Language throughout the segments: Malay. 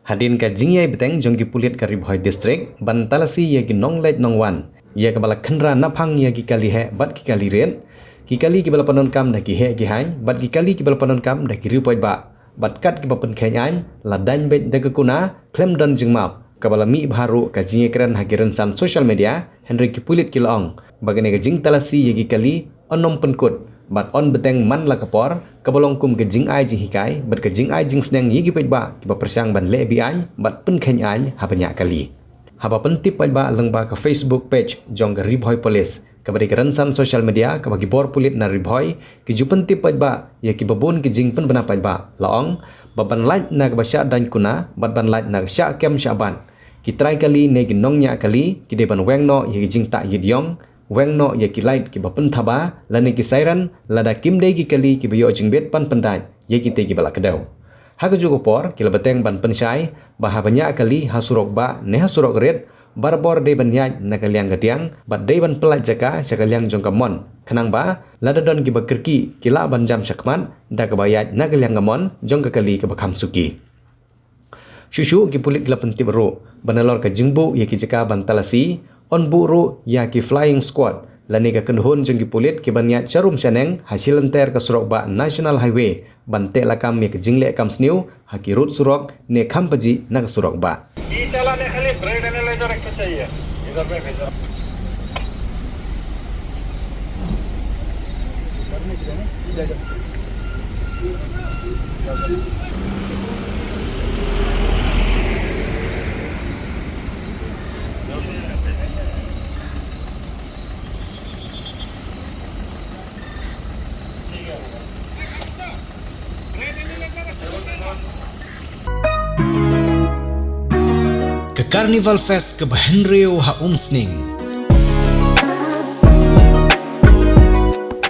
Hadin ka jingyai beteng jong ki Pulit ka Bhoi district ban Talasi ya ki Nonglej Nongwan ya ka bala khandra naphang ya ki kali he bat ki kali ren ki kali ki bala Pyndonkam da ki he ki hain bat ki kali ki bala Pyndonkam da ki ripoi ba bat kat ki bapen khenyan la dan bet da ka kuna klem don jingmap ka bala mi bharu ka jingyai kran ha ki san social media Henry ki Pulit ki long bagane ka jing Talasi ya ki kali onom penkut bat on beteng man la kapor kabolong kum ke jing ai jing hikai bat ke jing ai jing sneng yigi pej ba ki ba persang ban le bi an bat pen khen an ha banyak kali ha ba pen tip pej ba leng ba ka Facebook page jong ke Bhoi police ka bari keransan social media ka bagi bor Pulit na Bhoi ki jupen tip pej ba ya ki babun ki jing pen bana pej ba laong ba ban like na ka ba sya dan kuna bat ban like na sya kem syaban ki try kali ne ki nongnya kali ki de ban weng no ye ki jing ta yidyong weng no ye ki light ki bapen thaba lani ki sairan lada kim dei ki kali ki bayo jingbet pan pandai ye ki te ki bala kedau ha ka jugo por ki labateng ban pensai ba ha banya kali ha surok ba ne ha surok red barbor de ban yai na kaliang gatiang ba de ban pelaj jaka sakaliang jong kamon khanang ba lada don ki bakerki ki la ban jam sakman da ka bayat na kaliang kamon jong ka kali ka bakham suki shushu ki Pulit la pentib ro banalor ka jingbu ye ki Jaka ban Talasi on buru ya ki flying squad lani ka Kynhun jong ki Pulit ki banyat charum chaneng hasil enter ka surok ba national highway bante lakam ye ki jingle kam sniu ha ki route surok ne khampaji na ka surok ba ये चलाने खाली break analyser रखना चाहिए इधर पे भेजा करने के लिए ना इधर ke Carnival Fest ke Bahenreo ha umsning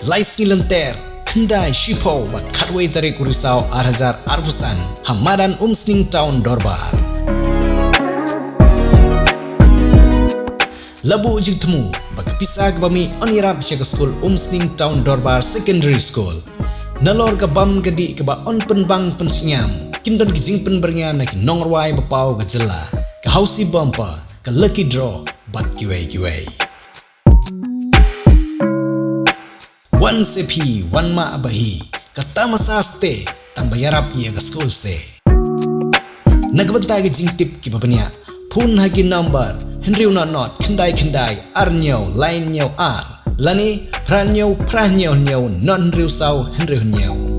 Laisni lenter kendai shipo bat katway jare kurisau arhajar arbusan hamadan umsning town dorbar labu ujig temu baka pisah ke bami onirap sya ke school umsning town dorbar secondary school Nalor ke bam gedi ke ba on penbang pensinyam kindon ki jing pen bernya na ki nongrwai bapau ke jela ke hausi bumper ke lucky draw bat kiwei one sepi one ma abahi ke tamasa ste tang bayarap ia ke school se nagbanta ke jing tip ki babanya phun hagi number Henry not kendai arnyo line nyo ar lani pranyo non riu sau Henry nyo